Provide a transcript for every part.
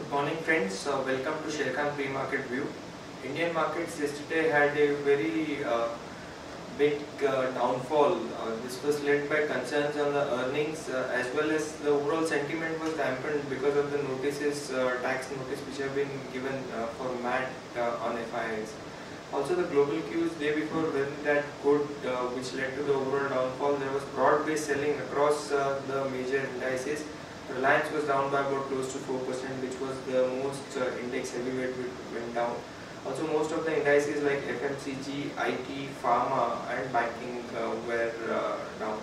Good morning friends, welcome to Sharekhan Pre-Market View. Indian markets yesterday had a very big downfall. This was led by concerns on the earnings as well as the overall sentiment was dampened because of the notices, tax notice which have been given for MAT on FIIs. Also the global cues day before weren't that good, which led to the overall downfall. There was broad-based selling across the major indices. Reliance was down by about close to 4%, which was the most index heavyweight which went down. Also most of the indices like FMCG, IT, Pharma and banking were down.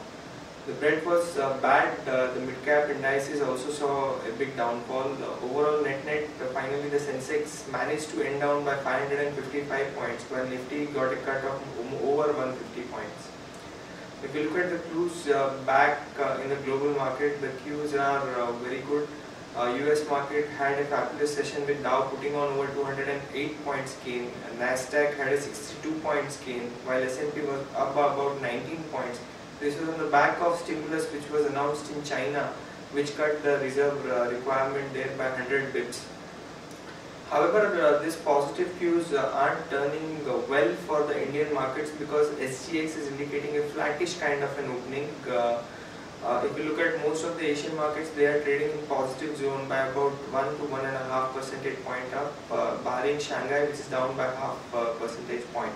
The bread was bad. The mid-cap indices also saw a big downfall. Overall net, finally the Sensex managed to end down by 555 points, while Nifty got a cut of over 150 points. If you look at the clues back in the global market, the cues are very good. US market had a fabulous session with Dow putting on over 208 points gain. Nasdaq had a 62 points gain, while S&P was up by about 19 points. This was on the back of stimulus which was announced in China, which cut the reserve requirement there by 100 bips. However, these positive cues aren't turning well for the Indian markets because SGX is indicating a flattish kind of an opening. If you look at most of the Asian markets, they are trading in positive zone by about 1 to 1.5 percentage point up, barring Shanghai which is down by half percentage point.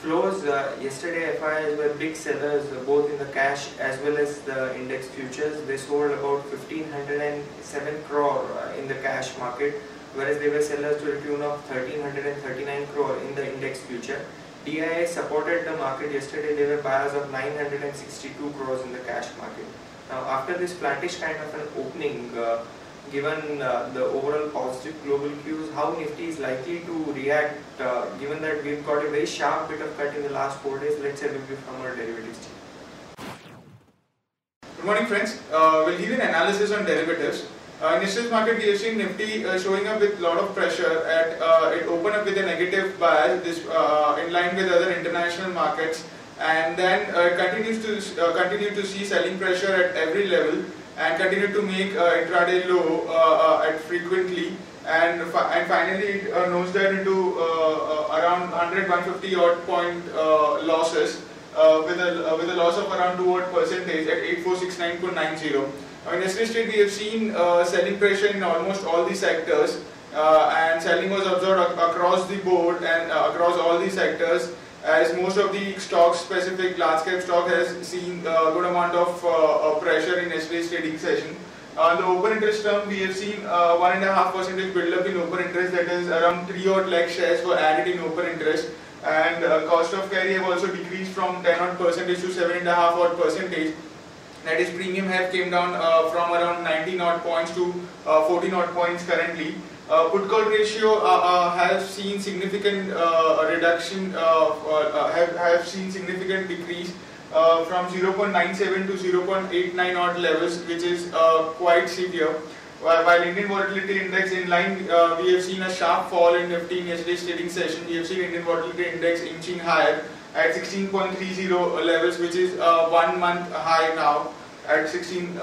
Flows yesterday, FIIs were big sellers both in the cash as well as the index futures. They sold about 1507 crore in the cash market, whereas they were sellers to the tune of 1339 crore in the index future. DIA supported the market yesterday. They were buyers of 962 crores in the cash market. Now after this flattish kind of an opening, given the overall positive global cues, how Nifty is likely to react, given that we've got a very sharp bit of cut in the last 4 days. Let's have a review from our derivatives team. Good morning friends, we'll give an analysis on derivatives. In yesterday's market we have seen Nifty showing up with a lot of pressure. It opened up with a negative bias, in line with other international markets, and then continued to see selling pressure at every level and continued to make intraday low at frequently, and finally it nosedived into around 100-150 odd point losses with a loss of around 2 odd percentage at 8469.90. In yesterday's trade we have seen selling pressure in almost all the sectors, and selling was observed across the board and across all the sectors, as most of the stocks, specific large cap stock, has seen a good amount of pressure in yesterday's trading session. On the open interest term, we have seen 1.5% build up in open interest, that is around 3 odd lakh shares were added in open interest, and cost of carry have also decreased from 10 odd percentage to 7.5 odd percentage. That is, premium have came down from around 19 odd points to 14 odd points currently. Put call ratio has seen significant reduction, have seen significant decrease from 0.97 to 0.89 odd levels, which is quite severe. While Indian Volatility Index in line, we have seen a sharp fall in Nifty in yesterday's trading session. We have seen Indian Volatility Index inching higher at 16.30 levels, which is 1 month high now at around 16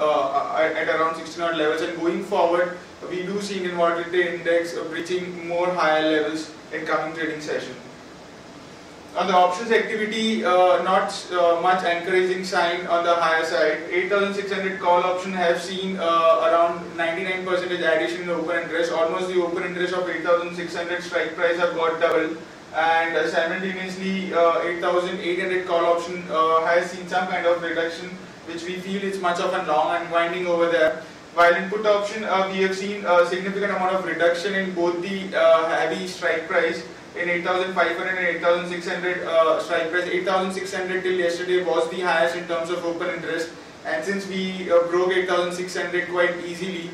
odd levels, and going forward we do see Indian Volatility Index reaching more higher levels in coming trading session. On the options activity, not much encouraging sign on the higher side. 8,600 call option have seen around 99% addition in open interest. Almost the open interest of 8,600 strike price have got doubled, and simultaneously 8,800 call option has seen some kind of reduction, which we feel is much of a long unwinding over there. While in put option, we have seen a significant amount of reduction in both the heavy strike price in 8,500 and 8,600 strike price. 8,600 till yesterday was the highest in terms of open interest, and since we broke 8,600 quite easily,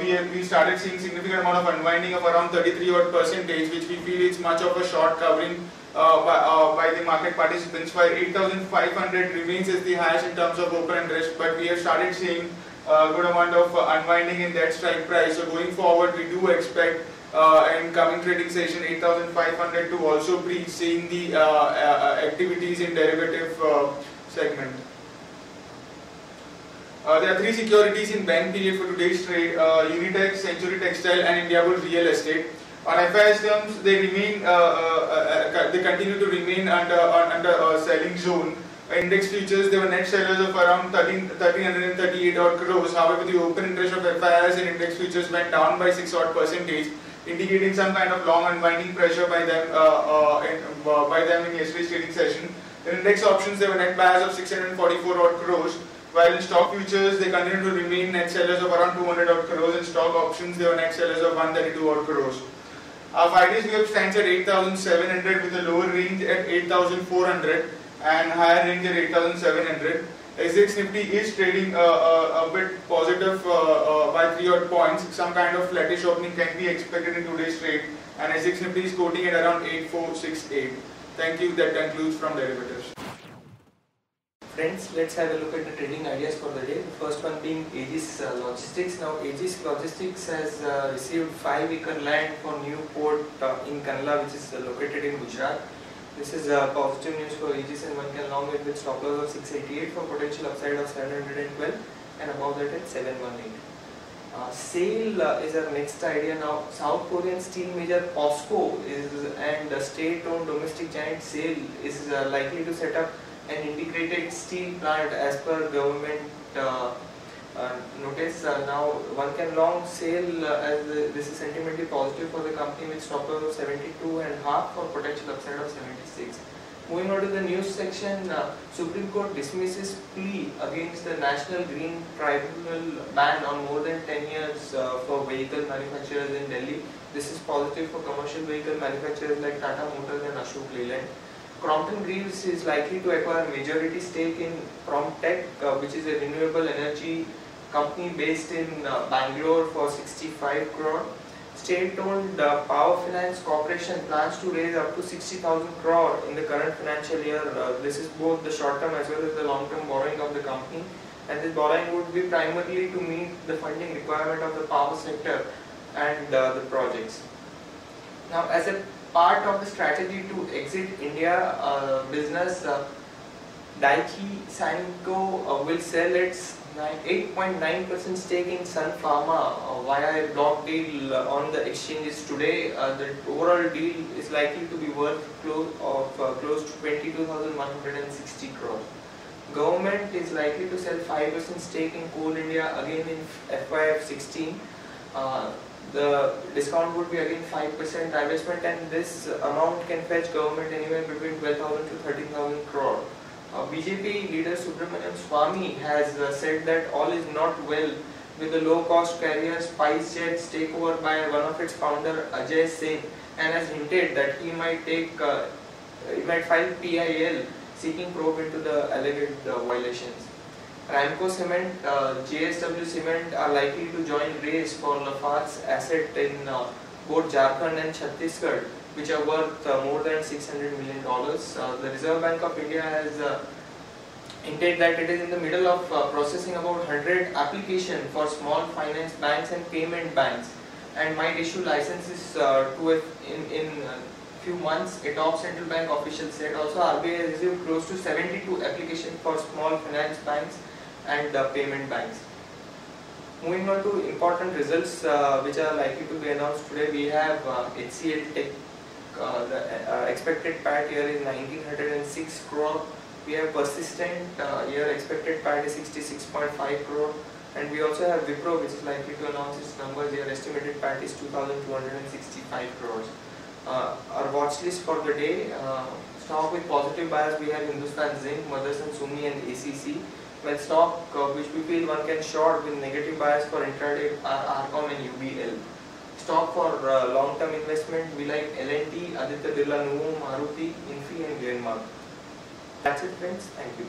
we started seeing significant amount of unwinding of around 33 odd percentage, which we feel is much of a short covering by the market participants. While 8,500 remains as the highest in terms of open interest, but we have started seeing a good amount of unwinding in that strike price. So going forward, we do expect in coming trading session 8,500 to also be seeing the activities in derivative segment. There are three securities in ban period for today's trade: Unitex, Century Textile, and Indiabulls Real Estate. On FIS terms, they remain, they continue to remain under selling zone. Index futures, there were net sellers of around 1338 odd crores. However, the open interest of FIS and index futures went down by 6 odd percentage, indicating some kind of long unwinding pressure by them in yesterday's trading session. In index options, there were net buyers of 644 odd crores. While in stock futures, they continue to remain net sellers of around 200 odd crores. In stock options, they were net sellers of 132 odd crores. Our 5 days VWAP stands at 8,700 with a lower range at 8,400 and higher range at 8,700. SGX Nifty is trading a bit positive by 3 odd points. Some kind of flattish opening can be expected in today's trade, and SGX Nifty is quoting at around 8468. Thank you. That concludes from derivatives. Friends, let's have a look at the trading ideas for the day. The first one being Aegis Logistics. Now, Aegis Logistics has received 5-acre land for new port in Kandla, which is located in Gujarat. This is positive news for Aegis, and one can long it with stop loss of 688 for potential upside of 712 and above that at 718. SAIL is our next idea. Now, South Korean steel major POSCO and state-owned domestic giant SAIL is likely to set up an integrated steel plant as per government notice. Now, one can long SAIL as this is sentimentally positive for the company with stop loss of 72.5 for potential upside of 76. Moving on to the news section, Supreme Court dismisses plea against the National Green Tribunal ban on more than 10 years for vehicle manufacturers in Delhi. This is positive for commercial vehicle manufacturers like Tata Motors and Ashok Leyland. Crompton Greaves is likely to acquire majority stake in Promtech, which is a renewable energy company based in Bangalore for 65 crore. State-owned Power Finance Corporation plans to raise up to 60,000 crore in the current financial year. This is both the short-term as well as the long-term borrowing of the company, and this borrowing would be primarily to meet the funding requirement of the power sector and the projects. Now, as a part of the strategy to exit India business, Daiichi Sankyo will sell its 8.9% stake in Sun Pharma via a block deal on the exchanges today. The overall deal is likely to be worth close to 22,160 crore. Government is likely to sell 5% stake in Coal India again in FY 16. The discount would be again 5% divestment, and this amount can fetch government anywhere between 12,000 to 13,000 crore. BJP leader Subramanian Swamy has said that all is not well with the low-cost carrier SpiceJet's takeover by one of its founder Ajay Singh, and has hinted that he might file PIL seeking probe into the alleged violations. Ramco Cement, JSW Cement are likely to join race for Lafarge's asset in both Jharkhand and Chhattisgarh, which are worth more than $600 million. The Reserve Bank of India has hinted that it is in the middle of processing about 100 applications for small finance banks and payment banks, and might issue licenses in few months, a top central bank official said. Also, RBI has received close to 72 applications for small finance banks and payment banks. Moving on to important results which are likely to be announced today, we have HCL Tech. The expected PAT here is 1906 crore. We have Persistent, here expected PAT is 66.5 crore. And we also have Wipro, which is likely to announce its numbers. Here estimated PAT is 2,265 crores. Our watch list for the day, stock with positive bias, we have Hindustan Zinc, Motherson Sumi and ACC. Well, stock which we feel one can short with negative bias for intraday are Arcom and UBL. Stock for long-term investment, we like L&T, Aditya Birla Nuvo, Maruti, Infi and Glenmark. That's it, friends. Thank you.